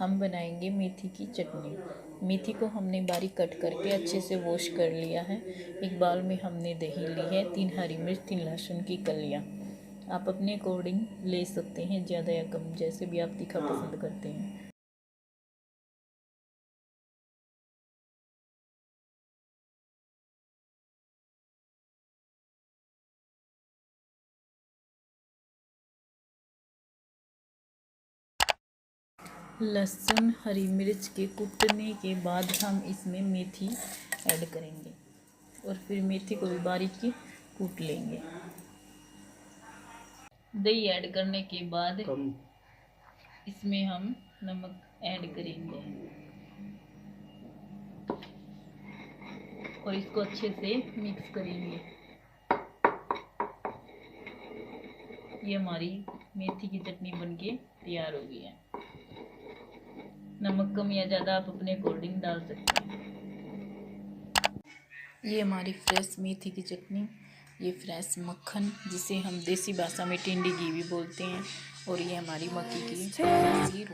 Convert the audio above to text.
हम बनाएंगे मेथी की चटनी। मेथी को हमने बारीक कट करके अच्छे से वॉश कर लिया है। एक बाउल में हमने दही ली है, 3 हरी मिर्च, 3 लहसुन की कलियाँ। आप अपने अकॉर्डिंग ले सकते हैं, ज़्यादा या कम, जैसे भी आप तीखा पसंद करते हैं। लहसुन हरी मिर्च के कूटने के बाद हम इसमें मेथी ऐड करेंगे और फिर मेथी को भी बारीक कूट लेंगे। दही ऐड करने के बाद इसमें हम नमक ऐड करेंगे और इसको अच्छे से मिक्स करेंगे। ये हमारी मेथी की चटनी बनके तैयार हो गई है। नमक कम या ज़्यादा आप अपने अकॉर्डिंग डाल सकते हैं। ये हमारी फ्रेश मेथी की चटनी, ये फ्रेश मक्खन जिसे हम देसी भाषा में टिंडी घी भी बोलते हैं, और ये हमारी मक्की की रोटी।